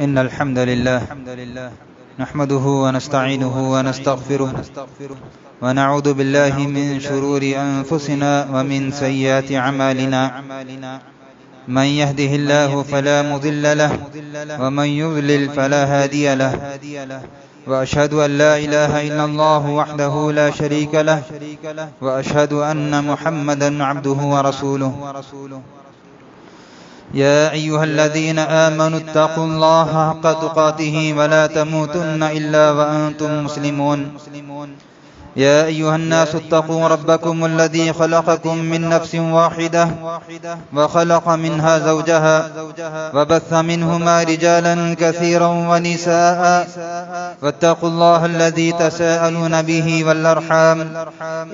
إن الحمد لله نحمده ونستعينه ونستغفره ونعوذ بالله من شرور أنفسنا ومن سيئات أعمالنا من يهده الله فلا مضل له ومن يضلل فلا هادي له وأشهد أن لا إله إلا الله وحده لا شريك له وأشهد أن محمدا عبده ورسوله يا أيها الذين آمنوا اتقوا الله حق تقاته ولا تموتن إلا وأنتم مسلمون يا أيها الناس اتقوا ربكم الذي خلقكم من نفس واحدة وخلق منها زوجها وبث منهما رجالا كثيرا ونساء واتقوا الله الذي تساءلون به والأرحام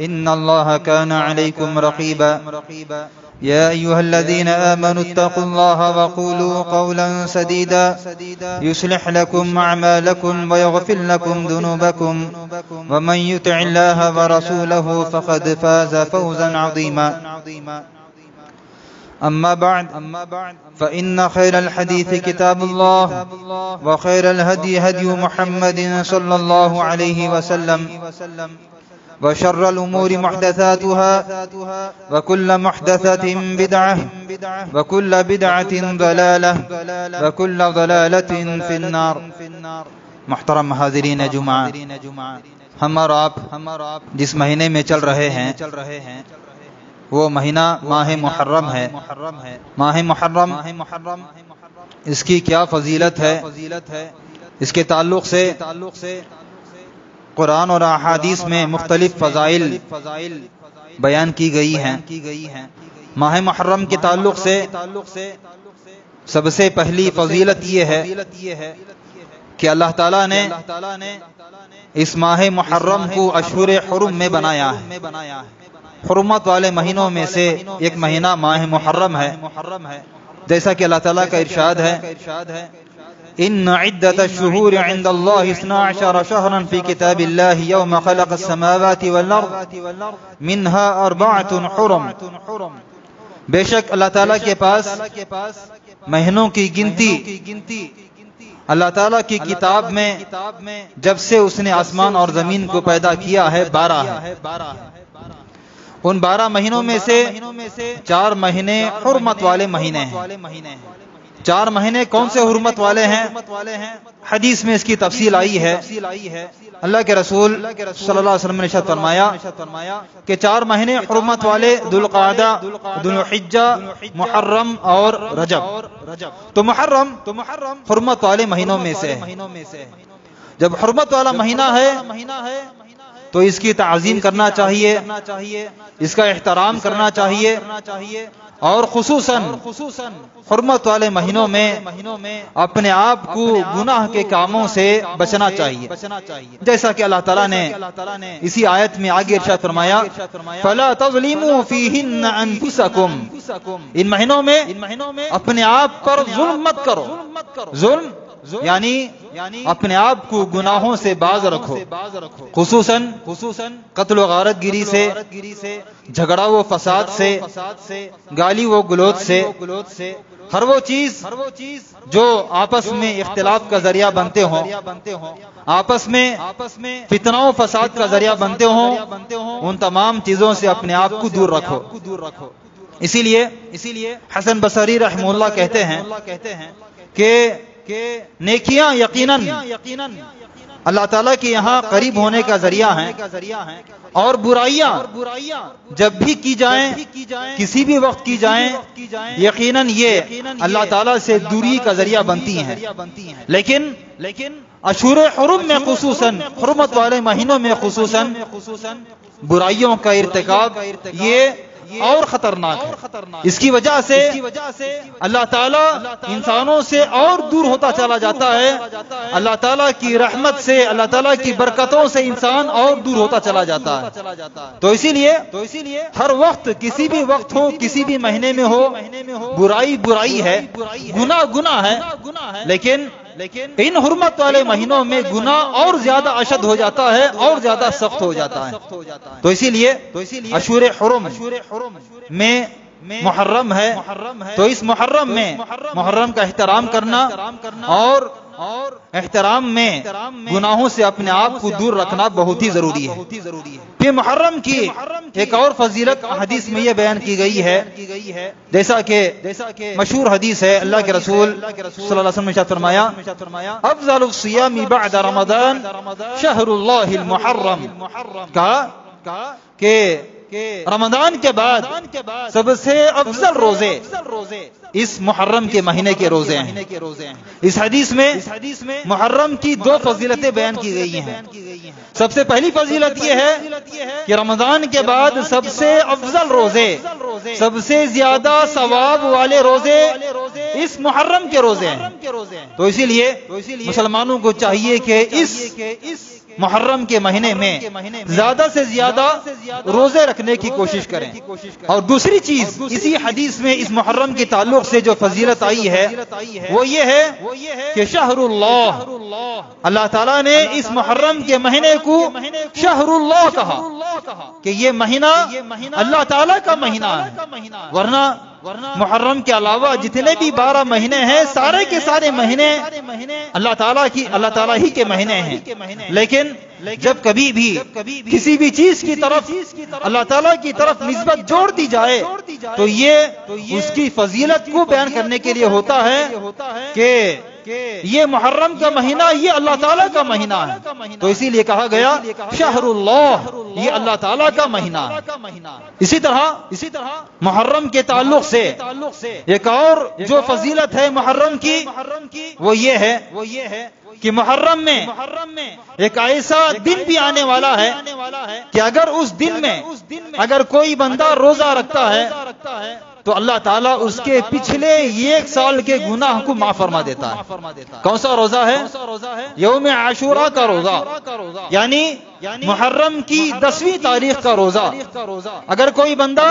إن الله كان عليكم رقيبا يا أيها الذين آمنوا اتقوا الله وقولوا قولا سديدا يصلح لكم أعمالكم ويغفر لكم ذنوبكم ومن يطع الله ورسوله فقد فاز فوزا عظيما أما بعد فإن خير الحديث كتاب الله وخير الهدي هدي محمد صلى الله عليه وسلم وشر الأمور محدثاتها وكل محدثة بدعة وكل بدعة ضلالة وكل ضلالة في النار. محترم حاضرین جمعہ، ہم اور آپ جس مہینے میں چل رہے ہیں وہ مہینہ ماہ محرم ہے. ماہ محرم اس کی کیا فضیلت ہے، اس کے تعلق سے قرآن اور احادیث میں مختلف فضائل بیان کی گئی ہیں. ماہ محرم کے تعلق سے سب سے پہلی فضیلت یہ ہے کہ اللہ تعالیٰ نے اس ماہ محرم کو اشہر حرم میں بنایا ہے. حرمت والے مہینوں میں سے ایک مہینہ ماہ محرم ہے، جیسا کہ اللہ تعالیٰ کا ارشاد ہے ان عدت الشہور عند اللہ 12 شہرا فی کتاب اللہ یوم خلق السماوات والارض منها 4 حرم. بے شک اللہ تعالیٰ کے پاس مہینوں کی گنتی اللہ تعالیٰ کی کتاب میں جب سے اس نے آسمان اور زمین کو پیدا کیا ہے 12 ہے. ان 12 مہینوں میں سے 4 مہینے حرمت والے مہینے ہیں. 4 مہینے کون سے حرمت والے ہیں؟ حدیث میں اس کی تفصیل آئی ہے. اللہ کے رسول صلی اللہ علیہ وسلم نے ارشاد فرمایا کہ 4 مہینے حرمت والے ذوالقعدہ، ذوالحجہ، محرم اور رجب. تو محرم حرمت والے مہینوں میں سے. جب حرمت والا مہینہ ہے تو اس کی تعظیم کرنا چاہیے، اس کا احترام کرنا چاہیے، اور خصوصاً حرمت والے مہینوں میں اپنے آپ کو گناہ کے کاموں سے بچنا چاہیے، جیسا کہ اللہ تعالیٰ نے اسی آیت میں آگے ارشاد فرمایا فَلَا تَظْلِمُوا فِيهِنَّ أَنفُسَكُمْ. ان مہینوں میں اپنے آپ پر ظلم مت کرو. ظلم یعنی اپنے آپ کو گناہوں سے باز رکھو، خصوصاً قتل و غارت گیری سے، جھگڑا و فساد سے، گالی و گلوچ سے، ہر وہ چیز جو آپس میں اختلاف کا ذریعہ بنتے ہوں، آپس میں فتنہ و فساد کا ذریعہ بنتے ہوں، ان تمام چیزوں سے اپنے آپ کو دور رکھو. اسی لیے حسن بصری رحمہ اللہ کہتے ہیں کہ نیکیاں یقیناً اللہ تعالیٰ کے یہاں قریب ہونے کا ذریعہ ہیں، اور برائیاں جب بھی کی جائیں، کسی بھی وقت کی جائیں، یقیناً یہ اللہ تعالیٰ سے دوری کا ذریعہ بنتی ہیں. لیکن اشہر حرم میں خصوصاً، حرمت والے مہینوں میں خصوصاً برائیوں کا ارتکاب یہ اور خطرناک ہے. اس کی وجہ سے اللہ تعالیٰ انسانوں سے اور دور ہوتا چلا جاتا ہے. اللہ تعالیٰ کی رحمت سے، اللہ تعالیٰ کی برکتوں سے انسان اور دور ہوتا چلا جاتا ہے. تو اسی لیے ہر وقت، کسی بھی وقت ہو، کسی بھی مہینے میں ہو، برائی ہے، گناہ ہے. لیکن ان حرمت والے مہینوں میں گناہ اور زیادہ اشد ہو جاتا ہے، اور زیادہ سخت ہو جاتا ہے. تو اسی لیے اشہر حرم میں محرم ہے تو اس محرم میں محرم کا احترام کرنا اور احترام میں گناہوں سے اپنے آپ کو دور رکھنا بہت ہی ضروری ہے۔ پھر محرم کی ایک اور فضیلت حدیث میں یہ بیان کی گئی ہے، جیسا کہ مشہور حدیث ہے، اللہ کے رسول صلی اللہ علیہ وسلم نے ارشاد فرمایا افضل الصیام بعد رمضان شہر اللہ المحرم، کہا کہ رمضان کے بعد سب سے افضل روزے اس محرم کے مہینے کے روزے ہیں۔ اس حدیث میں محرم کی دو فضیلتیں بیان کی گئی ہیں۔ سب سے پہلی فضیلت یہ ہے کہ رمضان کے بعد سب سے افضل روزے، سب سے زیادہ ثواب والے روزے اس محرم کے روزے ہیں۔ تو اسی لیے مسلمانوں کو چاہیے کہ اس محرم کے مہینے میں زیادہ سے زیادہ روزے رکھنے کی کوشش کریں۔ اور دوسری چیز اسی حدیث میں اس محرم کے تعلق سے جو فضیلت آئی ہے وہ یہ ہے کہ شہر اللہ، اللہ تعالیٰ نے اس محرم کے مہینے کو شہر اللہ کہا کہ یہ مہینہ اللہ تعالیٰ کا مہینہ ہے، ورنہ محرم کے علاوہ جتنے بھی 12 مہینے ہیں سارے کے سارے مہینے اللہ تعالیٰ ہی کے مہینے ہیں۔ لیکن جب کبھی بھی کسی بھی چیز کی طرف اللہ تعالیٰ کی طرف نسبت جوڑ دی جائے تو یہ اس کی فضیلت کو بیان کرنے کے لیے ہوتا ہے کہ یہ محرم کا مہینہ یہ اللہ تعالیٰ کا مہینہ ہے، تو اسی لیے کہا گیا شہر اللہ، یہ اللہ تعالیٰ کا مہینہ ہے۔ اسی طرح محرم کے تعلق سے ایک اور جو فضیلت ہے محرم کی وہ یہ ہے کہ محرم میں ایک ایسا دن بھی آنے والا ہے کہ اگر اس دن میں اگر کوئی بندہ روزہ رکھتا ہے تو اللہ تعالیٰ اس کے پچھلے 1 سال کے گناہ کو معاف فرما دیتا ہے۔ کون سا روزہ ہے؟ یوم عاشوراء کا روزہ، یعنی محرم کی 10ویں تاریخ کا روزہ۔ اگر کوئی بندہ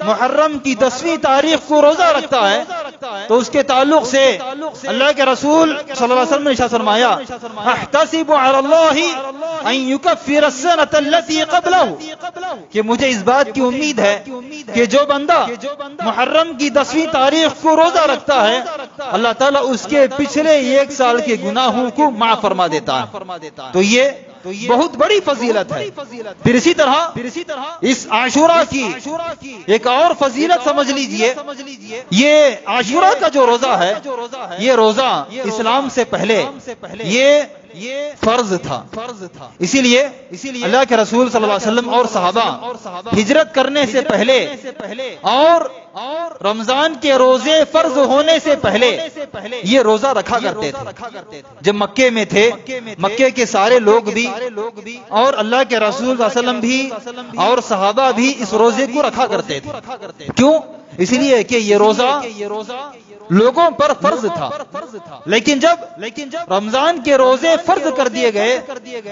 محرم کی 10ویں تاریخ کو روزہ رکھتا ہے تو اس کے تعلق سے اللہ کے رسول صلی اللہ علیہ وسلم نے ارشاد فرمایا احتسب علی اللہ ان یکفر السنۃ التي قبلہ، کہ مجھے اس بات کی امید ہے کہ جو بندہ محرم کی 10ویں تاریخ کو روزہ رکھتا ہے اللہ تعالیٰ اس کے پچھلے 1 سال کے گناہوں کو معاف فرما دیتا ہے۔ تو یہ بہت بڑی فضیلت ہے۔ پھر اسی طرح اس عاشوراء کی ایک اور فضیلت سمجھ لیجئے، یہ عاشوراء کا جو روزہ ہے یہ روزہ اسلام سے پہلے یہ فرض تھا، اسی لیے اللہ کے رسول صلی اللہ علیہ وسلم اور صحابہ ہجرت کرنے سے پہلے اور رمضان کے روزے فرض ہونے سے پہلے یہ روزہ رکھا کرتے تھے۔ جب مکے میں تھے مکے کے سارے لوگ بھی اور اللہ کے رسول صلی اللہ علیہ وسلم بھی اور صحابہ بھی اس روزے کو رکھا کرتے تھے۔ کیوں؟ اس لیے کہ یہ روزہ لوگوں پر فرض تھا، لیکن جب رمضان کے روزے فرض کر دیے گئے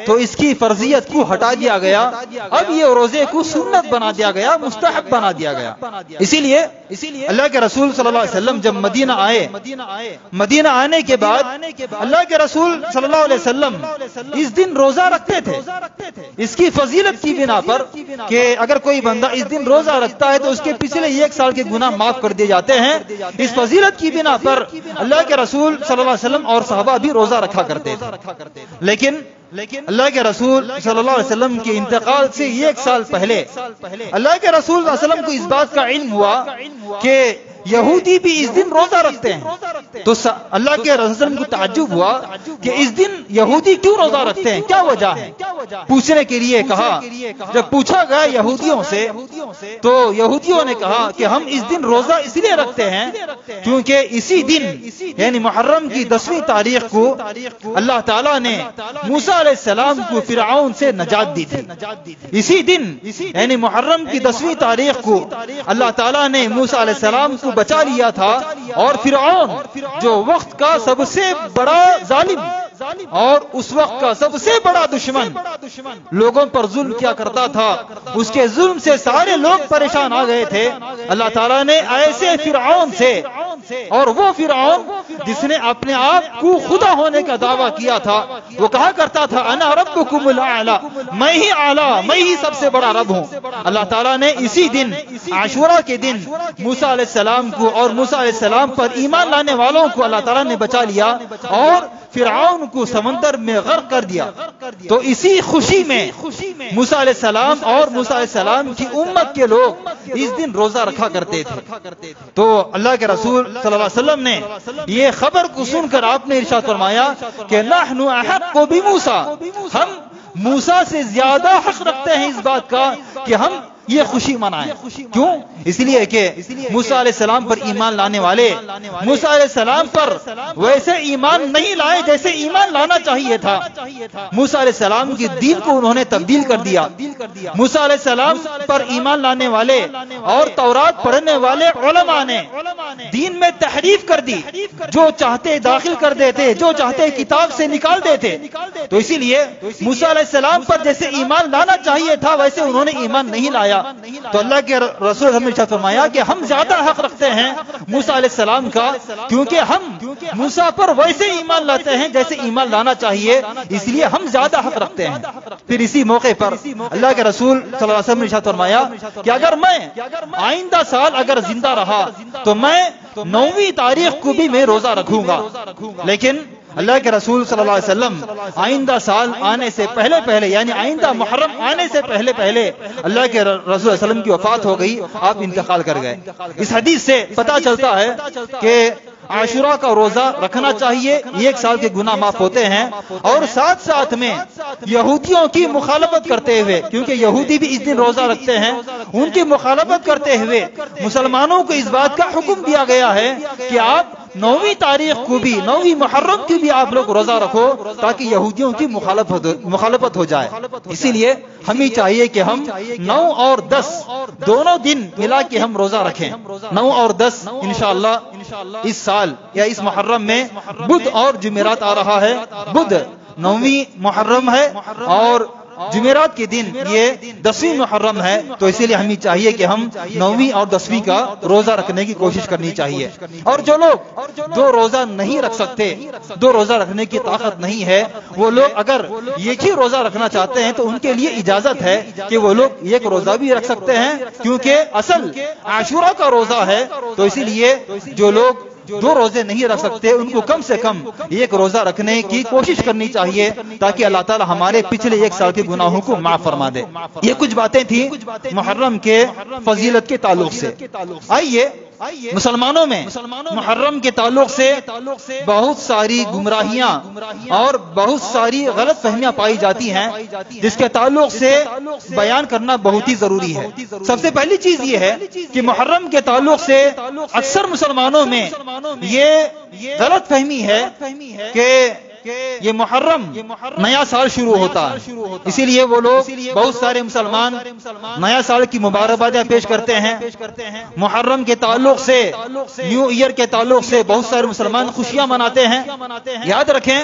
تو اس کی فرضیت کو ہٹا دیا گیا، اب یہ روزے کو سنت بنا دیا گیا، مستحب بنا دیا گیا۔ اسی لیے اللہ کے رسول صلی اللہ علیہ وسلم جب مدینہ آئے، مدینہ آنے کے بعد اللہ کے رسول صلی اللہ علیہ وسلم اس دن روزہ رکھتے تھے، اس کی فضیلت کی بنا پر کہ اگر کوئی بندہ اس دن روزہ رکھتا ہے تو اس کے پچھلے 1 سال کے گناہ معاف کر دیے جاتے ہیں۔ اس فضیلت کی بنا پر اللہ کے رسول صلی اللہ علیہ وسلم اور صحابہ بھی روزہ رکھا کرتے تھے، لیکن اللہ کے رسول صلی اللہ علیہ وسلم کے انتقال سے 1 سال پہلے اللہ کے رسول صلی اللہ علیہ وسلم کو اس بات کا علم ہوا کہ یہودی بھی اس دن روزہ رکھتے ہیں، تو اللہ کے رسول کو تعجب ہوا کہ اس دن یہودی کیوں روزہ رکھتے ہیں، کیا وجہ ہے؟ پوچھنے کے لیے کہا، جب پوچھا گیا یہودیوں سے تو یہودیوں نے کہا کہ ہم اس دن روزہ اس لیے رکھتے ہیں کیونکہ اسی دن یعنی محرم کی 10ویں تاریخ کو اللہ تعالیٰ نے موسیٰ علیہ السلام کو فرعون سے نجات دی تھی۔ اسی دن یعنی محرم کی 10ویں تاریخ کو اللہ تعالیٰ نے موسیٰ علیہ السلام کو بچا لیا تھا، اور فرعون جو وقت کا سب سے بڑا ظالم اور اس وقت کا سب سے بڑا دشمن لوگوں پر ظلم کیا کرتا تھا، اس کے ظلم سے سارے لوگ پریشان آ گئے تھے۔ اللہ تعالیٰ نے ایسے فرعون سے اور وہ فرعون جس نے اپنے آپ کو خدا ہونے کا دعویٰ کیا تھا، وہ کہا کرتا تھا انا ربکم الاعلی، میں ہی اعلیٰ، میں ہی سب سے بڑا رب ہوں۔ اللہ تعالیٰ نے اسی دن عاشورہ کے دن موسیٰ علیہ السلام کو اور موسیٰ علیہ السلام پر ایمان لانے والوں کو اللہ تعالیٰ نے بچا لیا اور فرعون کو سمندر میں غرق کر دیا۔ تو اسی خوشی میں موسیٰ علیہ السلام اور موسیٰ علیہ السلام کی امت کے لوگ اس دن روزہ رکھا کرتے تھے۔ تو اللہ کے رسول صلی اللہ علیہ وسلم نے یہ خبر کو سن کر آپ نے ارشاد فرمایا کہ نحن احق بموسیٰ، ہم موسیٰ سے زیادہ حق رکھتے ہیں اس بات کا کہ ہم یہ خوشی منائیں۔ کیوں؟ اس لیے کہ موسیٰ علیہ السلام پر ایمان لانے والے موسیٰ علیہ السلام پر ویسے ایمان نہیں لائے جیسے ایمان لانا چاہیے تھا۔ موسیٰ علیہ السلام کی دین کو انہوں نے تبدیل کر دیا۔ موسیٰ علیہ السلام پر ایمان لانے والے اور تورات پڑھنے والے علماء نے دین میں تحریف کر دی، جو چاہتے داخل کر دیتے، جو چاہتے کتاب سے نکال دیتے۔ تو اسی لیے موسیٰ علیہ السلام پر جیسے ایمان لانا چاہیے تھا ویسے انہوں نے ایمان نہیں لایا۔ تو اللہ کے رسول ہمیں ارشاد فرمایا کہ ہم زیادہ حق رکھتے ہیں موسیٰ علیہ السلام کا، کیونکہ ہم موسیٰ پر ویسے ایمان لاتے ہیں جیسے ایمان لانا چاہیے، اس لیے ہم زیادہ حق رکھتے ہیں۔ پھر اسی موقع پر اللہ کے رسول صلی اللہ علیہ وسلم نے ارشاد فرمایا کہ اگر میں آئندہ سال اگر زندہ رہا تو میں 9ویں تاریخ کو بھی میں روزہ رکھوں گا۔ لیکن اللہ کے رسول صلی اللہ علیہ وسلم آئندہ سال آنے سے پہلے یعنی آئندہ محرم آنے سے پہلے اللہ کے رسول صلی اللہ علیہ وسلم کی وفات ہو گئی، آپ انتقال کر گئے۔ اس حدیث سے پتہ چلتا ہے کہ عاشورہ کا روزہ رکھنا چاہیے، 1 سال کے گناہ معاف ہوتے ہیں، اور ساتھ میں یہودیوں کی مخالفت کرتے ہوئے، کیونکہ یہودی بھی اس دن روزہ رکھتے ہیں، ان کی مخالفت کرتے ہوئے مسلمانوں کو اس بات کا حکم دیا گیا ہے کہ آپ 9ویں تاریخ کو بھی 9ویں محرم کی بھی آپ لوگ روزہ رکھو تاکہ یہودیوں کی مخالفت ہو جائے۔ اسی لیے ہمیں چاہیے کہ ہم 9 اور 10 دونوں دن ملا کے ہم روزہ رکھیں۔ 9 اور 10 انشاءاللہ اس سال یا اس محرم میں بدھ اور جمعرات آ رہا ہے۔ بدھ 9ویں محرم ہے اور جمعرات کے دن یہ 10ویں محرم ہے، تو اسی لیے ہمیں چاہیے کہ ہم 9ویں اور 10ویں کا روزہ رکھنے کی کوشش کرنی چاہیے۔ اور جو لوگ 2 روزہ نہیں رکھ سکتے، 2 روزہ رکھنے کی طاقت نہیں ہے، وہ لوگ اگر ایک ہی روزہ رکھنا چاہتے ہیں تو ان کے لیے اجازت ہے کہ وہ لوگ 1 روزہ بھی رکھ سکتے ہیں، کیونکہ اصل عاشورہ کا روزہ ہے۔ تو اسی لیے جو لوگ 2 روزے نہیں رکھ سکتے ان کو کم سے کم 1 روزہ رکھنے کی کوشش کرنی چاہیے تاکہ اللہ تعالی ہمارے پچھلے 1 سال کے گناہوں کو معاف فرما دے۔ یہ کچھ باتیں تھیں محرم کے فضیلت کے تعلق سے۔ آئیے مسلمانوں میں محرم کے تعلق سے بہت ساری گمراہیاں اور بہت ساری غلط فہمیاں پائی جاتی ہیں، جس کے تعلق سے بیان کرنا بہت ہی ضروری ہے۔ سب سے پہلی چیز یہ ہے کہ محرم کے تعلق سے اکثر مسلمانوں میں یہ غلط فہمی ہے کہ یہ محرم نیا سال شروع ہوتا ہے، اسی لیے وہ لوگ بہت سارے مسلمان نیا سال کی مبارکبادیں پیش کرتے ہیں۔ محرم کے تعلق سے نیو ایئر کے تعلق سے بہت سارے مسلمان خوشیاں مناتے ہیں۔ یاد رکھیں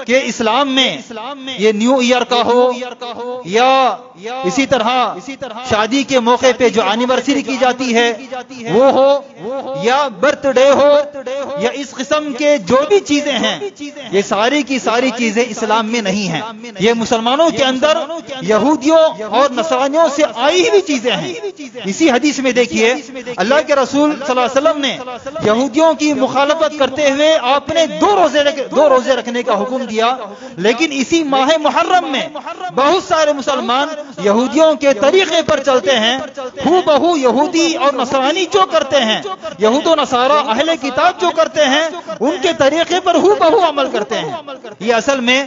کہ اسلام میں یہ نیو ایئر کا ہو یا اسی طرح شادی کے موقع پہ جو اینیورسری کی جاتی ہے وہ ہو یا برتھ ڈے ہو یا اس قسم کے جو بھی چیزیں ہیں، یہ ساری کی ساری چیزیں اسلام میں نہیں ہیں، یہ مسلمانوں کے اندر یہودیوں اور نصرانیوں سے آئی ہوئی چیزیں ہیں۔ اسی حدیث میں دیکھیے اللہ کے رسول صلی اللہ علیہ وسلم نے یہودیوں کی مخالفت کرتے ہوئے آپ نے 2 روزے رکھنے کا حکم دیا، لیکن اسی ماہ محرم میں بہت سارے مسلمان یہودیوں کے طریقے پر چلتے ہیں، ہو بہو یہودی اور نصرانی جو کرتے ہیں، یہود و نصارہ اہل کتاب جو کرتے ہیں ان کے طریقے پر ہو بہو عمل کرتے ہیں۔ یہ اصل میں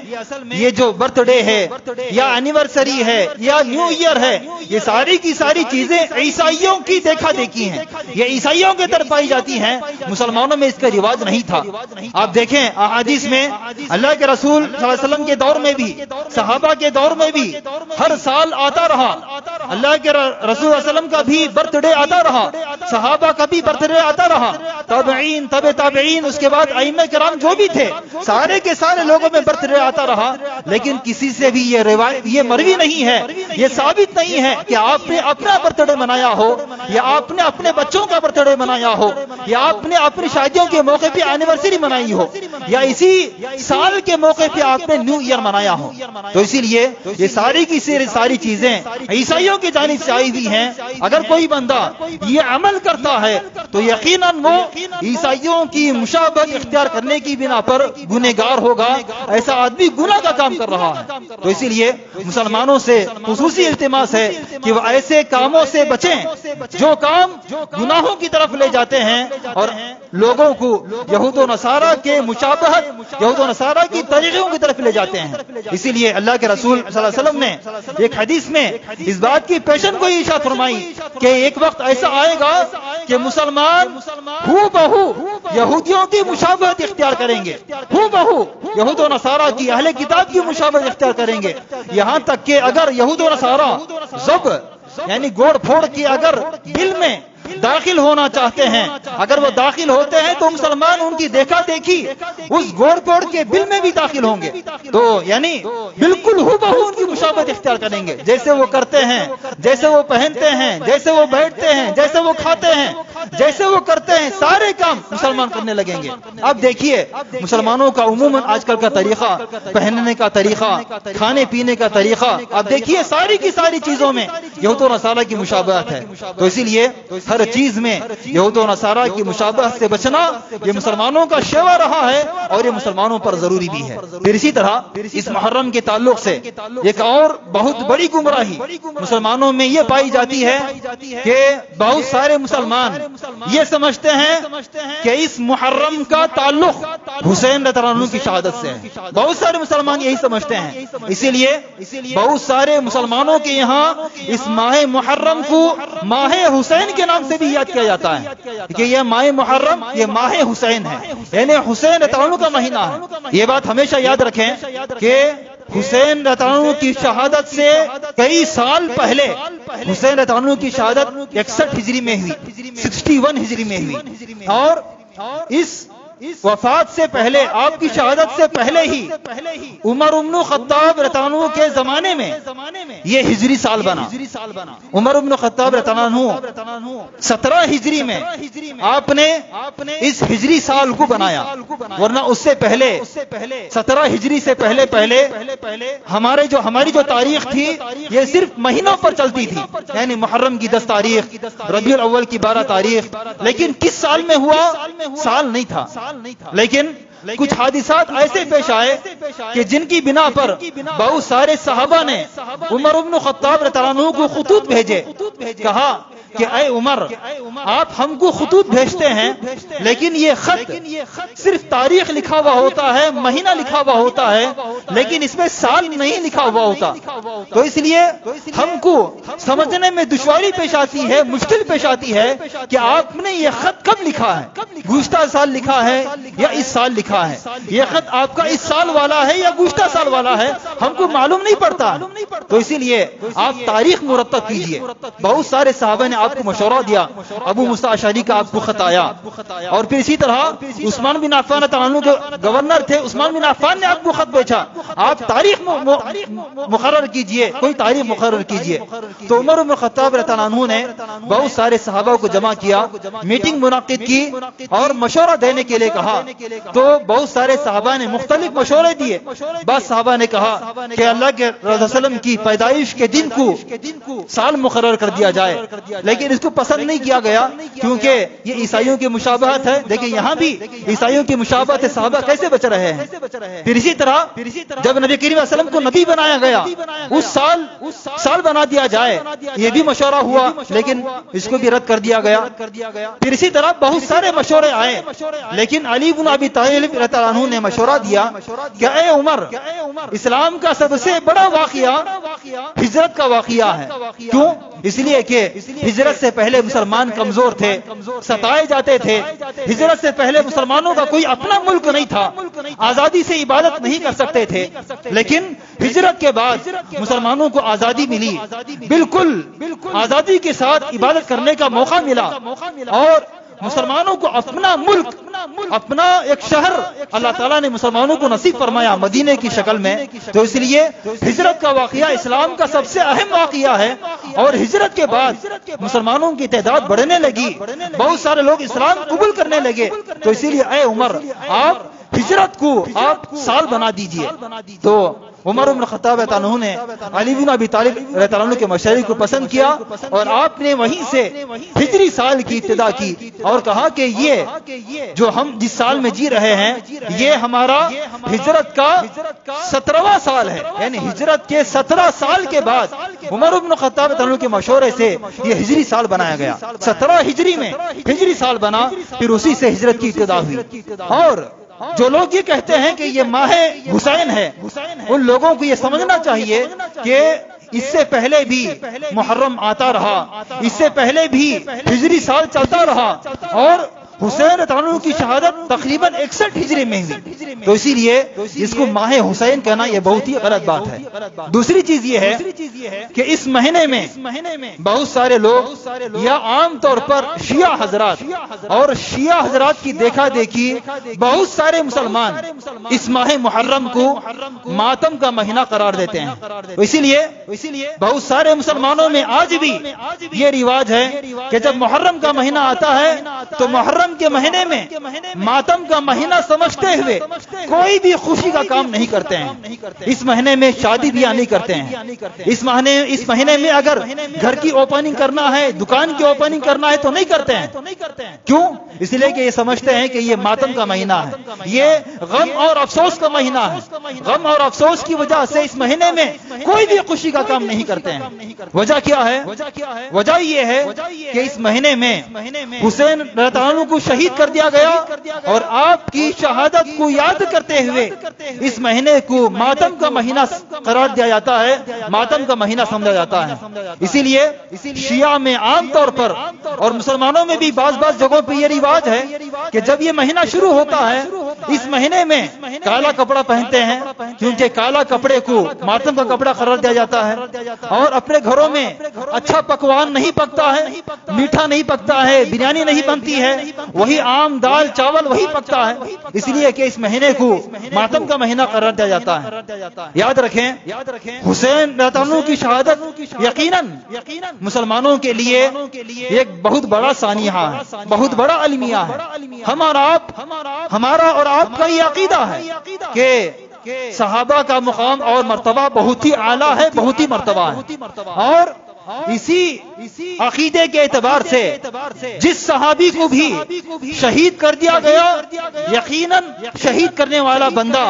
یہ جو برتھ ڈے ہے یا اینیورسری ہے یا نیو ایئر ہے، یہ ساری کی ساری چیزیں عیسائیوں کی دیکھا دیکھی ہیں، یہ عیسائیوں کے طرف پائی جاتی ہیں، مسلمانوں میں اس کا رواج نہیں تھا۔ آپ دیکھیں احادیث میں اللہ کے رسول صلی اللہ علیہ وسلم کے دور میں بھی، صحابہ کے دور میں بھی ہر سال آتا رہا۔ اللہ کے رسول صلی اللہ علیہ وسلم کا بھی برتھ ڈے آتا رہا، صحابہ کا بھی برتھ ڈے آتا رہا، تابعین، تبع تابعین، اس کے بعد ائمہ کرام جو بھی تھے سارے کے سارے لوگوں میں برتھ ڈے آتا رہا۔ لیکن کسی سے بھی یہ روایت، یہ مروی نہیں ہے، یہ ثابت نہیں ہے کہ آپ نے اپنا برتھ ڈے منایا ہو، یا آپ نے اپنے بچوں کا برتھ ڈے منایا ہو، یا آپ نے اپنی شادیوں کے موقع پہ اینیورسری منائی ہو، یا اسی سال کے موقع پہ آپ نے نیو ایئر منایا ہو۔ تو اسی لیے یہ ساری کی ساری چیزیں عیسائیوں کی جانب سے آئی ہوئی ہیں۔ اگر کوئی بندہ یہ عمل کرتا ہے تو یقیناً وہ عیسائیوں کی مشابہت اختیار کرنے کی بنا پر گنہگار ہوگا، ایسا آدمی گناہ کا کام کر رہا ہے۔ تو اسی لیے مسلمانوں سے خصوصی التماس ہے کہ وہ ایسے کاموں سے بچیں جو کام گناہوں کی طرف لے جاتے ہیں اور لوگوں کو یہود و نصارہ کے مشابہت، یہود و نصارہ کی طریقوں کی طرف لے جاتے ہیں۔ اسی لیے اللہ کے رسول صلی اللہ علیہ وسلم نے ایک حدیث میں اس بات کی پیشن گوئی ارشاد فرمائی کہ ایک وقت ایسا آئے گا کہ مسلمان ہو بہو یہودیوں کی مشابہت اختیار کریں گے، ہو بہو یہود و نصارہ کی، اہل کتاب کی مشابہت اختیار کریں گے، یہاں تک کہ اگر یہود و نصارہ ضب یعنی گوڑ پھوڑ کی اگر دل میں داخل ہونا چاہتے ہیں، اگر وہ داخل ہوتے ہیں تو مسلمان ان کی دیکھا دیکھی اس گوڑ پھوڑ کے دل میں بھی داخل ہوں گے، تو یعنی بالکل ہو بہو ان کی مشابہت اختیار کریں گے، جیسے وہ کرتے ہیں، جیسے وہ پہنتے ہیں، جیسے وہ بیٹھتے ہیں، جیسے وہ کھاتے ہیں، جیسے وہ کرتے ہیں، سارے کام مسلمان کرنے لگیں گے۔ اب دیکھیے مسلمانوں کا عموماً آج کل کا طریقہ، پہننے کا طریقہ، کھانے پینے کا طریقہ، اب دیکھیے ساری کی ساری چیزوں میں یہود و نصارہ کی مشابہت ہے۔ تو اسی لیے ہر چیز میں یہود و نصارہ کی مشابہت سے بچنا یہ مسلمانوں کا شیوا رہا ہے اور یہ مسلمانوں پر ضروری بھی ہے۔ پھر اسی طرح اس محرم کے تعلق سے ایک اور بہت بڑی گمراہی مسلمانوں میں یہ پائی جاتی ہے کہ بہت سارے مسلمان یہ سمجھتے ہیں کہ اس محرم کا تعلق حسین رضی اللہ عنہ کی شہادت سے ہے۔ بہت سارے مسلمان یہی سمجھتے ہیں، اسی لیے بہت سارے مسلمانوں کے یہاں اس ماہ محرم کو ماہ حسین کے نام سے بھی یاد کیا جاتا ہے کہ یہ ماہ محرم یہ ماہ حسین ہے، یعنی حسین رضی اللہ عنہ کا مہینہ ہے۔ یہ بات ہمیشہ یاد رکھیں کہ حسین رضی اللہ عنہ کی شہادت سے کئی سال پہلے حسین رضی اللہ عنہ کی شہادت 61 ہجری میں ہوئی، 61 ہجری میں ہوئی، اور اس وفات سے پہلے، آپ کی شہادت سے پہلے ہی عمر بن خطاب رضی اللہ عنہ کے زمانے میں یہ ہجری سال بنا۔ عمر بن خطاب رضی اللہ عنہ 17 ہجری میں آپ نے اس ہجری سال کو بنایا، ورنہ اس سے پہلے 17 ہجری سے پہلے ہماری جو تاریخ تھی یہ صرف مہینوں پر چلتی تھی، یعنی محرم کی 10 تاریخ، ربیع الاول کی 12 تاریخ، لیکن کس سال میں ہوا سال نہیں تھا۔ لیکن کچھ حادثات ایسے پیش آئے کہ جن کی بنا پر بہت سارے صحابہ نے عمر بن خطاب رضی اللہ عنہ کو خطوط بھیجے، کہا کہ اے عمر آپ ہم کو خطوط بھیجتے ہیں لیکن یہ خط صرف تاریخ لکھا ہوا ہوتا ہے، مہینہ لکھا ہوا ہوتا ہے، لیکن اس میں سال نہیں لکھا ہوا ہوتا، تو اس لیے ہم کو سمجھنے میں دشواری پیش آتی ہے، مشکل پیش آتی ہے کہ آپ نے یہ خط کب لکھا ہے، گزشتہ سال لکھا ہے یا اس سال لکھا ہے، یہ خط آپ کا اس سال والا ہے یا گزشتہ سال والا ہے، ہم کو معلوم نہیں پڑتا۔ تو اسی لیے آپ تاریخ مرتب کیجئے۔ بہت سارے صحابہ نے آپ کو مشورہ دیا، ابو موسیٰ اشعری کا آپ کو خط آیا، اور پھر اسی طرح عثمان بن عفان رضی اللہ عنہ کے گورنر تھے، عثمان بن عفان نے آپ کو خط بھیجا، آپ تاریخ مقرر کیجئے، کوئی تاریخ مقرر کیجئے۔ تو عمر بن خطاب رضی اللہ عنہ نے بہت سارے صحابہ کو جمع کیا، میٹنگ منعقد کی اور مشورہ دینے کے لیے کہا، تو بہت سارے صحابہ نے مختلف مشورے دیے۔ بعض صحابہ نے کہا کہ اللہ کے رسول صلی اللہ علیہ وسلم کی پیدائش کے دن کو سال مقرر کر دیا جائے، لیکن اس کو پسند نہیں کیا گیا کیونکہ یہ عیسائیوں کی مشابہت ہے۔ دیکھیں یہاں بھی عیسائیوں کی مشابہت ہے، صحابہ کیسے بچ رہے ہیں۔ پھر اسی طرح جب نبی کریم صلی اللہ علیہ وسلم کو نبی بنایا گیا، اس سال بنا دیا جائے، یہ بھی مشورہ ہوا لیکن اس کو بھی رد کر دیا گیا۔ پھر اسی طرح بہت سارے مشورے آئے، لیکن علی بن ابی طالب رضی اللہ عنہ نے مشورہ دیا کہ اے عمر، اسلام کا سب سے بڑا واقعہ ہجرت کا واقعہ ہے۔ کیوں؟ اس لیے کہ ہجرت سے پہلے مسلمان کمزور تھے، ستائے جاتے تھے، ہجرت سے پہلے مسلمانوں کا کوئی اپنا ملک نہیں تھا، آزادی سے عبادت نہیں کر سکتے تھے، لیکن ہجرت کے بعد مسلمانوں کو آزادی ملی، بالکل آزادی کے ساتھ عبادت کرنے کا موقع ملا، اور مسلمانوں کو اپنا ملک، اپنا ایک شہر اللہ تعالیٰ نے مسلمانوں کو نصیب فرمایا مدینے کی شکل میں۔ تو اس لیے ہجرت کا واقعہ اسلام کا سب سے اہم واقعہ ہے، اور ہجرت کے بعد مسلمانوں کی تعداد بڑھنے لگی، بہت سارے لوگ اسلام قبول کرنے لگے۔ تو اسی لیے اے عمر، آپ ہجرت کو آپ سال بنا دیجئے۔ تو عمر بن خطاب رضی اللہ عنہ نے علی بن ابی طالب رضی اللہ عنہ کے مشورے کو پسند کیا، اور آپ نے وہیں سے ہجری سال کی ابتدا کی، اور کہا کہ یہ جو ہم جس سال میں جی رہے ہیں، یہ ہمارا ہجرت کا 17واں سال ہے، یعنی ہجرت کے 17 سال کے بعد عمر بن خطاب رضی اللہ عنہ کے مشورے سے یہ ہجری سال بنایا گیا۔ 17 ہجری میں ہجری سال بنا، پھر اسی سے ہجرت کی ابتدا ہوئی۔ اور جو لوگ یہ کہتے ہیں کہ یہ ماہ حسین ہے، ان لوگوں کو یہ سمجھنا چاہیے کہ اس سے پہلے بھی محرم آتا رہا، اس سے پہلے بھی ہجری سال چلتا رہا، اور حسین رضی اللہ عنہ کی شہادت تقریباً 61 ہجری میں ہوئی۔ تو اسی لیے اس کو ماہ حسین کہنا یہ بہت ہی غلط بات ہے۔ دوسری چیز یہ ہے کہ اس مہینے میں بہت سارے لوگ، یا عام طور پر شیعہ حضرات اور شیعہ حضرات کی دیکھا دیکھی بہت سارے مسلمان اس ماہ محرم کو ماتم کا مہینہ قرار دیتے ہیں۔ اسی لیے بہت سارے مسلمانوں میں آج بھی یہ رواج ہے کہ جب محرم کا مہینہ آتا ہے تو محرم کے مہینے میں ماتم کا مہینہ سمجھتے ہوئے کوئی بھی خوشی کا کام نہیں کرتے ہیں۔ اس مہینے میں شادی بیاہ نہیں کرتے ہیں۔ اس مہینے میں اگر گھر کی اوپننگ کرنا ہے، دکان کی اوپننگ کرنا ہے تو نہیں کرتے ہیں۔ کیوں؟ اس لیے کہ یہ سمجھتے ہیں کہ یہ ماتم کا مہینہ ہے، یہ غم اور افسوس کا مہینہ ہے۔ غم اور افسوس کی وجہ سے اس مہینے میں کوئی بھی خوشی کا کام نہیں کرتے ہیں۔ وجہ کیا ہے؟ وجہ یہ ہے کہ اس مہینے میں حسین رضی اللہ عنہ کو شہید کر دیا گیا، اور آپ کی شہادت کو یاد کرتے ہوئے اس مہینے کو ماتم کا مہینہ قرار دیا جاتا ہے، ماتم کا مہینہ سمجھا جاتا ہے۔ اسی لیے شیعہ میں عام طور پر اور مسلمانوں میں بھی بعض جگہوں پہ یہ رواج ہے کہ جب یہ مہینہ شروع ہوتا ہے اس مہینے میں کالا کپڑا پہنتے ہیں، کیونکہ کالا کپڑے کو ماتم کا کپڑا قرار دیا جاتا ہے، اور اپنے گھروں میں اچھا پکوان نہیں پکتا ہے، میٹھا نہیں پکتا ہے، بریانی نہیں بنتی ہے، وہی عام دال چاول وہی پکتا ہے، اس لیے کہ اس مہینے کو ماتم کا مہینہ قرار دیا جاتا ہے۔ یاد رکھیں، حسین رضی اللہ عنہ کی شہادت یقیناً مسلمانوں کے لیے ایک بہت بڑا سانحہ ہے، بہت بڑا المیہ ہے۔ ہمارا اور آپ کا یہ عقیدہ ہے کہ صحابہ کا مقام اور مرتبہ بہت ہی اعلیٰ ہے، بہت ہی مرتبہ ہے، اور اسی عقیدے کے اعتبار سے جس صحابی کو بھی شہید کر دیا گیا، یقیناً شہید کرنے والا بندہ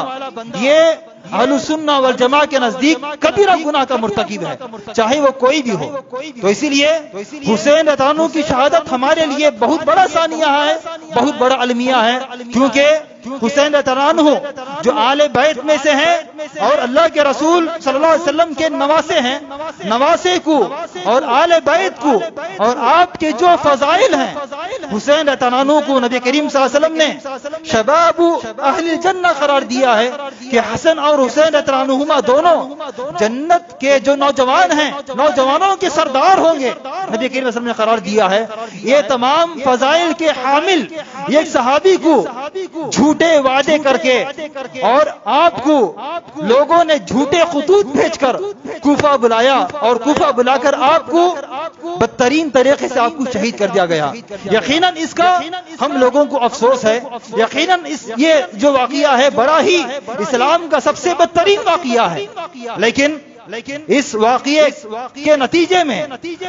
یہ اہل سنہ والجماع کے نزدیک کبیرہ گناہ کا مرتکب ہے، چاہے وہ کوئی بھی ہو۔ تو اسی لیے حسین رضی اللہ عنہ کی شہادت ہمارے لیے بہت بڑا سانحہ ہے، بہت بڑا المیہ ہے، کیونکہ حسین رضی اللہ عنہ جو آل بیت میں سے ہیں اور اللہ کے رسول صلی اللہ علیہ وسلم کے نواسے ہیں، نواسے کو اور آل بیت کو اور آپ کے جو فضائل ہیں، حسین رضی اللہ عنہ کو نبی کریم صلی اللہ علیہ وسلم نے شباب اہل جنہ قرار دیا ہے کہ حسن اور حسین رضی اللہ عنہما دونوں جنت کے جو نوجوان ہیں، نوجوانوں کے سردار ہوں گے، نبی کریم صلی اللہ علیہ وسلم نے قرار دیا ہے۔ یہ تمام فضائل کے حامل ایک صحابی کو جھوٹے وعدے کر کے اور آپ کو لوگوں نے جھوٹے خطوط بھیج کر کوفہ بلایا، اور کوفہ بلا کر آپ کو بدترین طریقے سے آپ کو شہید کر دیا گیا۔ یقیناً اس کا ہم لوگوں کو افسوس ہے، یقیناً یہ جو واقعہ ہے بڑا ہی اسلام کا سب سے بدترین واقعہ ہے، لیکن اس واقعے کے نتیجے میں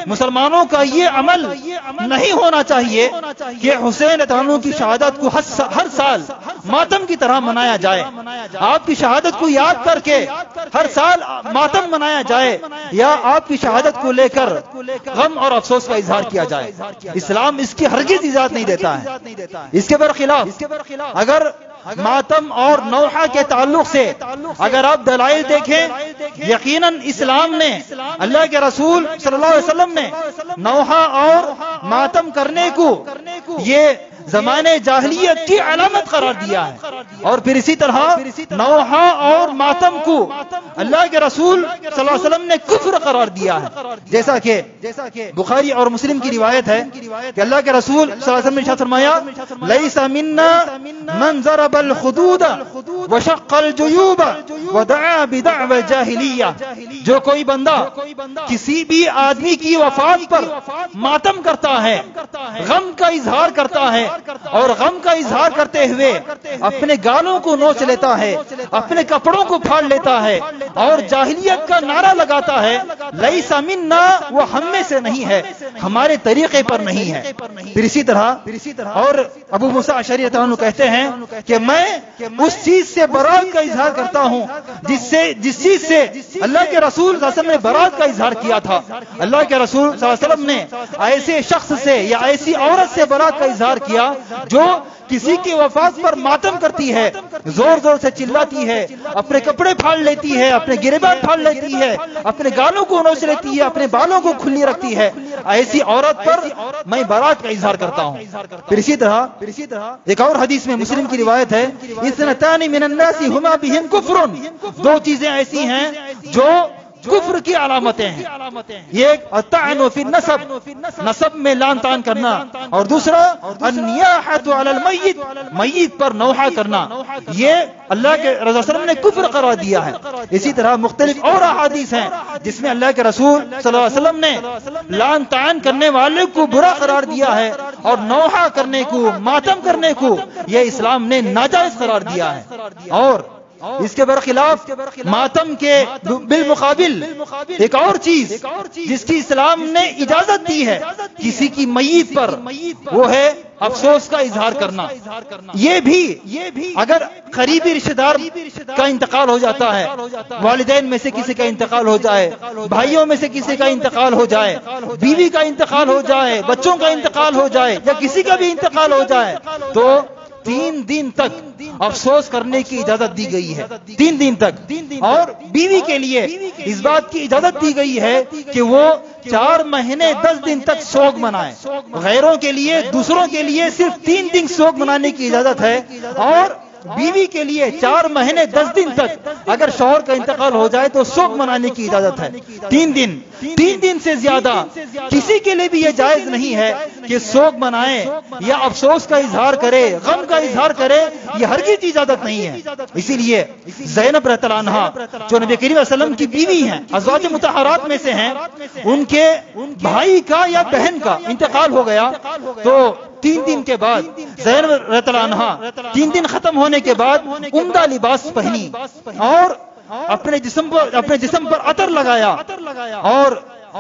مسلمانوں کا یہ عمل نہیں ہونا چاہیے کہ حسین رضی اللہ عنہ کی شہادت کو ہر سال ماتم کی طرح منایا جائے، آپ کی شہادت کو یاد کر کے ہر سال ماتم منایا جائے، یا آپ کی شہادت کو لے کر غم اور افسوس کا اظہار کیا جائے۔ اسلام اس کی ہرگز اجازت نہیں دیتا ہے۔ اس کے برخلاف اگر ماتم اور نوحہ کے تعلق سے اگر آپ دلائل دیکھیں یقیناً اسلام نے، اللہ کے رسول صلی اللہ علیہ وسلم نے نوحہ اور ماتم کرنے کو یہ زمانے جاہلیت کی علامت قرار دیا ہے، اور پھر اسی طرح نوحہ اور ماتم کو اللہ کے رسول صلی اللہ علیہ وسلم نے کفر قرار دیا ہے، جیسا کہ بخاری اور مسلم کی روایت ہے کہ اللہ کے رسول صلی اللہ علیہ وسلم نے ارشاد فرمایا لیس منا من ضرب الخدود وشق الجیوب ودعا بدعوى الجاہلیہ، جو کوئی بندہ کسی بھی آدمی کی وفات پر ماتم کرتا ہے، غم کا اظہار کرتا ہے اور غم کا اظہار کرتے ہوئے اپنے گالوں کو نوچ لیتا ہے، اپنے کپڑوں کو پھاڑ لیتا ہے اور جاہلیت کا نعرہ لگاتا ہے، لیس منا، وہ ہم میں سے نہیں ہے، ہمارے طریقے پر نہیں ہے۔ پھر اسی طرح اور ابو موسیٰ اشعری رضی اللہ عنہ کہتے ہیں کہ میں اس چیز سے برات کا اظہار کرتا ہوں جس چیز سے اللہ کے رسول صلی اللہ علیہ وسلم نے برات کا اظہار کیا تھا۔ اللہ کے رسول صلی اللہ علیہ وسلم نے ایسے شخص سے یا ایسی عورت سے برات کا اظہار کیا جو کسی کی وفات پر ماتم کرتی ہے، زور زور سے چلاتی ہے، اپنے کپڑے پھاڑ لیتی ہے، اپنے گریبان پھاڑ لیتی ہے، اپنے گالوں کو نوچ لیتی ہے، اپنے بالوں کو کھلی رکھتی ہے، ایسی عورت پر میں برات کا اظہار کرتا ہوں۔ پھر اسی طرح ایک اور حدیث میں مسلم کی روایت ہے اثنتان من الناس هما بهم كفر، دو چیزیں ایسی ہیں جو کفر کی علامتیں ہیں، ایک الطعن فی النسب، نسب میں لان تان کرنا، اور دوسرا النیاحۃ علی المیت، میت پر نوحہ کرنا، یہ اللہ کے رسول صلی اللہ علیہ وسلم نے کفر قرار دیا ہے۔ اسی طرح مختلف اور احادیث ہیں جس میں اللہ کے رسول صلی اللہ علیہ وسلم نے لان تان کرنے والے کو برا قرار دیا ہے اور نوحہ کرنے کو، ماتم کرنے کو یہ اسلام نے ناجائز قرار دیا ہے۔ اور اس کے برخلاف ماتم کے بالمقابل ایک اور چیز جس کی اسلام نے اجازت دی ہے کسی کی میت پر، وہ ہے افسوس کا اظہار کرنا۔ یہ بھی اگر قریبی رشتہ دار کا انتقال ہو جاتا ہے، والدین میں سے کسی کا انتقال ہو جائے، بھائیوں میں سے کسی کا انتقال ہو جائے، بیوی کا انتقال ہو جائے، بچوں کا انتقال ہو جائے یا کسی کا بھی انتقال ہو جائے تو 3 دن تک افسوس کرنے کی اجازت دی گئی ہے، 3 دن تک۔ اور بیوی کے لیے اس بات کی اجازت دی گئی ہے کہ وہ 4 مہینے 10 دن تک سوگ منائے۔ غیروں کے لیے، دوسروں کے لیے صرف 3 دن سوگ منانے کی اجازت ہے، اور بیوی کے لیے 4 مہینے 10 دن تک اگر شوہر کا انتقال ہو جائے تو سوگ منانے کی اجازت ہے۔ 3 دن سے زیادہ کسی کے لیے بھی یہ جائز نہیں ہے کہ سوگ منائے یا افسوس کا اظہار کرے، غم کا اظہار کرے، یہ ہرگز اجازت نہیں ہے۔ اسی لیے زینب رضی اللہ عنہا جو نبی کریم صلی اللہ علیہ وسلم کی بیوی ہیں، ازواج مطہرات میں سے ہیں، ان کے بھائی کا یا بہن کا انتقال ہو گیا تو 3 دن کے بعد زینب رضی اللہ عنہا 3 دن ختم ہونے کے بعد عمدہ لباس پہنی اور اپنے جسم پر عطر لگایا اور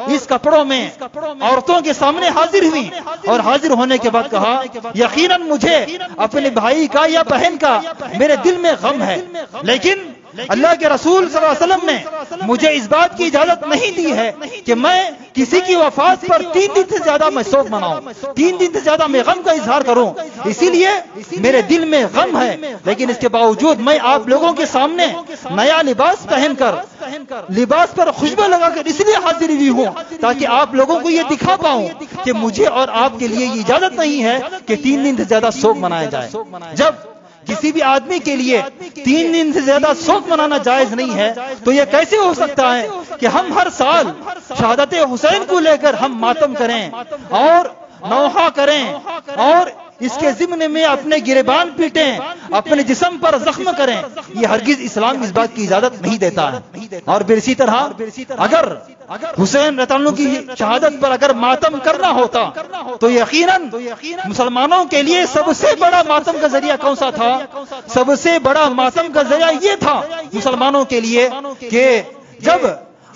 اس کپڑوں میں عورتوں کے سامنے حاضر ہوئی، اور حاضر ہونے کے بعد کہا یقیناً مجھے اپنے بھائی کا یا بہن کا میرے دل میں غم ہے، لیکن اللہ کے رسول صلی اللہ علیہ وسلم نے مجھے اس بات کی اجازت نہیں دی ہے کہ میں کسی کی وفات پر 3 دن سے زیادہ میں سوگ مناؤں، 3 دن سے زیادہ میں غم کا اظہار کروں، اسی لیے میرے دل میں غم ہے، لیکن اس کے باوجود میں آپ لوگوں کے سامنے نیا لباس پہن کر، لباس پر خوشبو لگا کر اس لیے حاضر ہوئی ہوں تاکہ آپ لوگوں کو یہ دکھا پاؤں کہ مجھے اور آپ کے لیے یہ اجازت نہیں ہے کہ 3 دن سے زیادہ سوگ منایا جائے۔ جب کسی بھی آدمی کے لیے 3 دن سے زیادہ سوگ منانا جائز نہیں ہے تو یہ کیسے ہو سکتا ہے کہ ہم ہر سال شہادت حسین کو لے کر ہم ماتم کریں اور نوحہ کریں اور اس کے ضمن میں اپنے گریبان پیٹیں، اپنے جسم پر زخم کریں؟ یہ ہرگز اسلام اس بات کی اجازت نہیں دیتا ہے۔ اور پھر اسی طرح اگر حسین رضی اللہ عنہ کی شہادت پر اگر ماتم کرنا ہوتا تو یقیناً مسلمانوں کے لیے سب سے بڑا ماتم کا ذریعہ کون سا تھا؟ سب سے بڑا ماتم کا ذریعہ یہ تھا مسلمانوں کے لیے کہ جب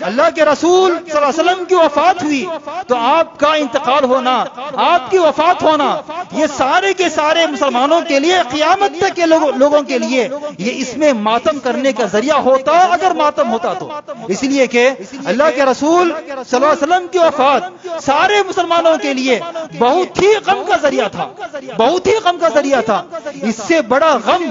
اللہ کے رسول صلی اللہ علیہ وسلم کی وفات ہوئی تو آپ کا انتقال ہونا، آپ کی وفات ہونا، یہ سارے کے سارے مسلمانوں کے لیے، قیامت تک کے لوگوں کے لیے یہ اس میں ماتم کرنے کا ذریعہ ہوتا اگر ماتم ہوتا تو۔ اس لیے کہ اللہ کے رسول صلی اللہ علیہ وسلم کی وفات سارے مسلمانوں کے لیے بہت ہی غم کا ذریعہ تھا، بہت ہی غم کا ذریعہ تھا۔ اس سے بڑا غم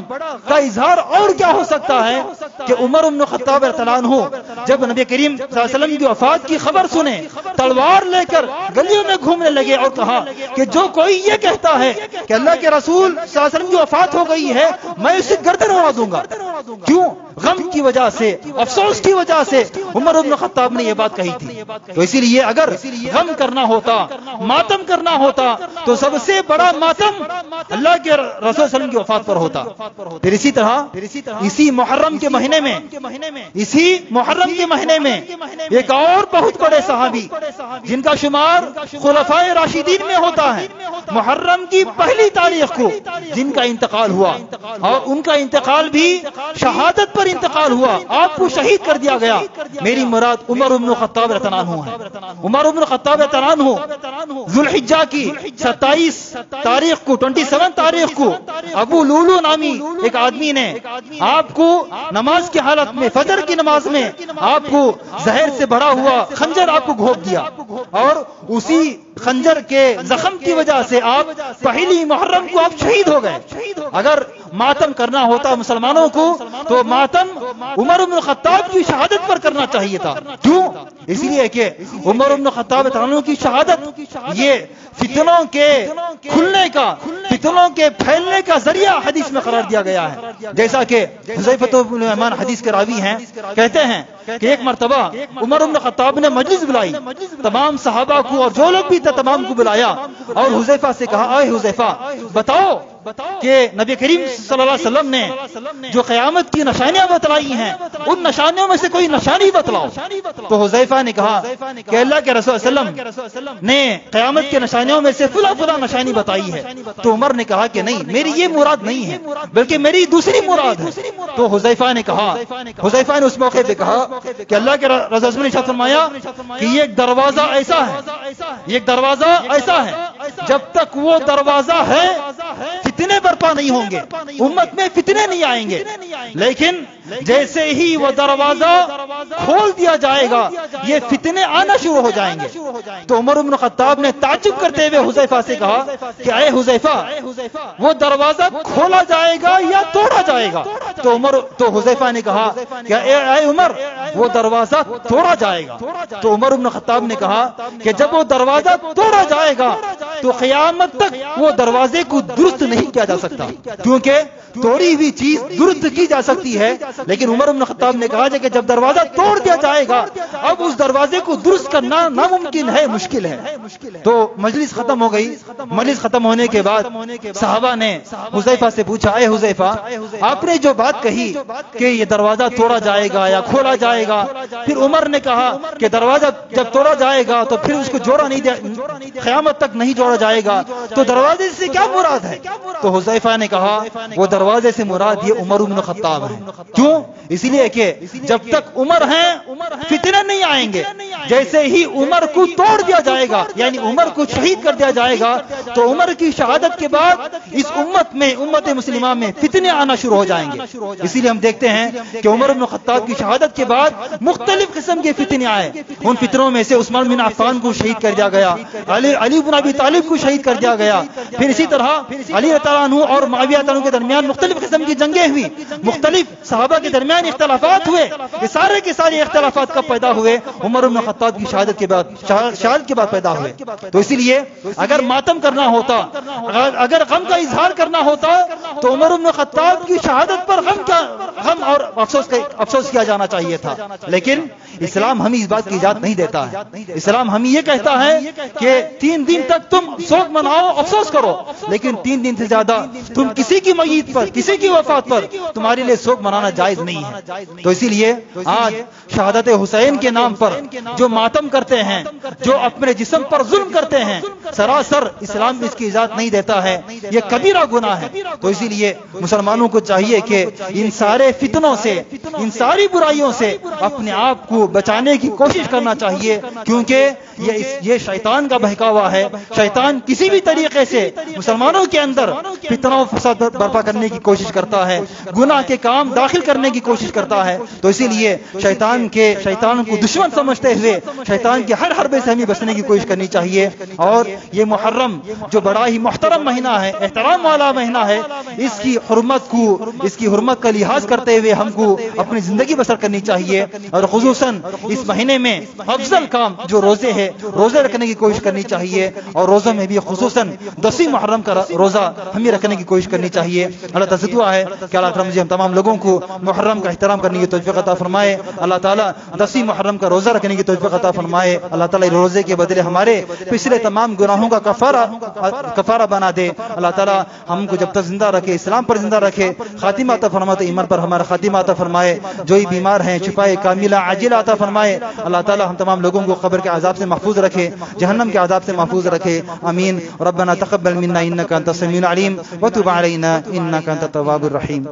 کا اظہار اور کیا ہو سکتا ہے کہ عمر بن خطاب رضی اللہ عنہ جب نبی کریم صلی اللہ علیہ وسلم کی وفات کی خبر سنے، تلوار لے کر گلیوں میں گھومنے لگے اور کہا کہ جو کوئی یہ کہتا ہے کہ اللہ کے رسول صلی اللہ علیہ وسلم کی وفات ہو گئی ہے، میں اسے گردن اڑا دوں گا۔ کیوں؟ غم کی وجہ سے، افسوس کی وجہ سے عمر بن خطاب نے یہ بات کہی تھی۔ تو اسی لیے اگر غم کرنا ہوتا، ماتم کرنا ہوتا تو سب سے بڑا ماتم اللہ کے رسول صلی اللہ علیہ وسلم کی وفات پر ہوتا۔ پھر اسی طرح اسی محرم کے مہینے میں، اسی محرم کے مہینے میں ایک اور بہت بڑے صحابی جن کا شمار خلفائے راشدین میں ہوتا ہے، محرم کی پہلی تاریخ کو جن کا انتقال ہوا، اور ان کا انتقال بھی شہادت پر انتقال ہوا، آپ کو شہید کر دیا گیا۔ میری مراد عمر بن خطاب رضی اللہ عنہ ہے۔ عمر بن خطاب رضی اللہ عنہ ذوالحجہ کی 27 تاریخ کو، 27 تاریخ کو ابو لولو نامی ایک آدمی نے آپ کو نماز کی حالت میں، فجر کی نماز میں آپ کو زہر سے بھرا ہوا خنجر آپ کو گھونپ دیا، اور اسی خنجر کے زخم کی وجہ سے آپ پہلی محرم کو آپ شہید ہو گئے۔ اگر ماتم کرنا ہوتا مسلمانوں کو تو ماتم عمر بن خطاب کی شہادت پر کرنا چاہیے تھا۔ کیوں؟ اس لیے کہ عمر بن خطاب کی شہادت یہ فتنوں کے کھلنے کا، فتنوں کے پھیلنے کا ذریعہ حدیث میں قرار دیا گیا ہے۔ جیسا کہ حذیفہ بن یمان حدیث کے راوی ہیں، کہتے ہیں کہ ایک مرتبہ عمر بن خطاب نے مجلس بلائی، تمام صحابہ کو اور جو لوگ بھی تھے تمام کو بلایا، اور حذیفہ سے کہا، اے حذیفہ بتاؤ کہ نبی کریم صلی اللہ علیہ وسلم نے جو قیامت کی نشانیاں بتلائی ہیں ان نشانیوں میں سے کوئی نشانی بتلاؤ۔ تو حذیفہ نے کہا کہ اللہ کے رسول صلی اللہ علیہ وسلم نے قیامت کی نشانیوں میں سے فلاں فلاں نشانی بتائی ہے۔ تو عمر نے کہا کہ نہیں، میری یہ مراد نہیں ہے بلکہ میری دوسری مراد ہے۔ تو حذیفہ نے کہا، حذیفہ نے اس موقع پہ کہا کہ اللہ کے رسول صلی اللہ علیہ وسلم نے ارشاد فرمایا کہ یہ ایک دروازہ ایسا ہے، یہ ایک دروازہ ایسا ہے جب تک وہ دروازہ ہے فتنے برپا نہیں ہوں گے، امت میں فتنے نہیں آئیں گے، لیکن جیسے ہی وہ دروازہ کھول دیا جائے گا یہ فتنے آنا شروع ہو جائیں گے۔ تو عمر بن خطاب نے تعجب کرتے ہوئے حذیفہ سے کہا کہ اے حذیفہ وہ دروازہ کھولا جائے گا یا توڑا جائے گا؟ تو حذیفہ نے کہا کہ اے عمر وہ دروازہ توڑا جائے گا۔ تو عمر بن خطاب نے کہا کہ جب وہ دروازہ توڑا جائے گا تو قیامت تک وہ دروازے کو درست نہیں کیا جا سکتا، کیونکہ توڑی ہوئی چیز درست کی جا سکتی ہے، لیکن عمر بن خطاب نے کہا کہ جب دروازہ توڑ دیا جائے گا اب اس دروازے کو درست کرنا ناممکن ہے، مشکل ہے۔ تو مجلس ختم ہو گئی۔ مجلس ختم ہونے کے بعد صحابہ نے حذیفہ سے پوچھا، اے حذیفہ آپ نے جو بات کہی کہ یہ دروازہ توڑا جائے گا یا کھولا جائے گا، پھر عمر نے کہا کہ دروازہ جب توڑا جائے گا تو پھر اس کو جوڑا نہیں دیا، قیامت تک نہیں جوڑا جائے گا، تو دروازے سے کیا مراد ہے؟ تو حذیفہ نے کہا وہ دروازے سے مراد یہ عمر بن خطاب ہے۔ کیوں؟ اس لیے کہ جب تک عمر ہیں فتنے نہیں آئیں گے، جیسے ہی عمر کو توڑ دیا جائے گا یعنی عمر کو شہید کر دیا جائے گا تو عمر کی شہادت کے بعد اس امت میں، امت مسلمہ میں فتنے آنا شروع ہو جائیں گے۔ اسی لیے ہم دیکھتے ہیں کہ عمر بن خطاب کی شہادت کے بعد مختلف قسم کے فتنے آئے۔ ان فتنوں میں سے عثمان بن عفان کو شہید کر دیا گیا، علی بن ابی طالب کو شہید کر دیا گیا، پھر اسی طرح علی رضی اللہ عنہ اور معاویہ رضی اللہ عنہ کے درمیان مختلف قسم کی جنگیں ہوئی، مختلف صحابہ کے درمیان اختلافات ہوئے۔ یہ سارے کے سارے اختلافات کب پیدا ہوئے؟ عمر بن خطاب کی شہادت کے بعد، شہادت کے بعد پیدا ہوئے۔ تو اسی لیے اگر ماتم کرنا ہوتا، اگر غم کا اظہار کرنا ہوتا تو عمر بن خطاب کی شہادت پر غم اور افسوس کیا جانا چاہیے تھا، لیکن اسلام ہمیں اس بات کی اجازت نہیں دیتا ہے۔ اسلام ہمیں یہ کہتا ہے کہ 3 دن تک تم شوق مناؤ، افسوس کرو، لیکن 3 دن سے زیادہ تم کسی کی میت پر، کسی کی وفات پر تمہارے لیے شوق منانا جائز نہیں ہے۔ تو اسی لیے آج شہادت حسین کے نام پر جو ماتم کرتے ہیں، جو اپنے جسم پر ظلم کرتے ہیں، سراسر اسلام اس کی اجازت نہیں دیتا ہے، یہ کبیرہ گناہ ہے۔ تو اسی لیے مسلمانوں کو چاہیے کہ ان سارے فتنوں سے، ان ساری برائیوں سے اپنے آپ کو بچانے کی کوشش کرنا چاہیے، کیونکہ یہ شیطان کا بہکاوا ہے۔ شیطان کسی بھی طریقے سے مسلمانوں کے اندر فتنہ و فساد برپا کرنے کی کوشش کرتا ہے، گناہ کے کام داخل کرنے کی کوشش کرتا ہے۔ تو اسی لیے شیطان کو دشمن سمجھتے ہوئے شیطان کے ہر حربے سے ہمیں بچنے کی کوشش کرنی چاہیے۔ اور یہ محرم جو بڑا ہی محترم مہینہ ہے، احترام والا مہینہ ہے، اس کی حرمت کا لحاظ کرتے ہوئے ہم کو اپنی زندگی بسر کرنی چاہیے، اور خصوصاً اس مہینے میں افضل کام جو روزے رکھنے کی کوشش کرنی چاہیے، اور روزوں میں بھی خصوصاً 10 محرم کا روزہ ہمیں رکھنے کی کوشش کرنی چاہیے۔ اللہ تعالیٰ سے دعا ہے کہ اللہ تعالیٰ مجھے ہم تمام لوگوں کو محرم کا احترام کرنے کی توفیق عطا فرمائے۔ اللہ تعالیٰ 10 محرم کا روزہ رکھنے کی توفیق عطا فرمائے۔ اللہ تعالیٰ روزے کے بدلے ہمارے پچھلے تمام گناہوں کا کفارہ بنا دے۔ اللہ تعالیٰ ہم کو جب تک زندہ رکھے، اسلام پر زندہ رکھے، خاتمہ عطا فرمائے، تو ایمان پر ہمارا خاتمہ عطا فرمائے۔ جو ہی بیمار ہیں شفائے کاملہ عاجلہ عطا فرمائے۔ اللہ تعالیٰ ہم تمام لوگوں کو قبر کے عذاب سے محفوظ رکھے، جہنم کے عذاب سے محفوظ رکھے، آمین۔ ربنا تقبل منا انک انت السمیع العلیم وتب علینا انک انت التواب الرحیم۔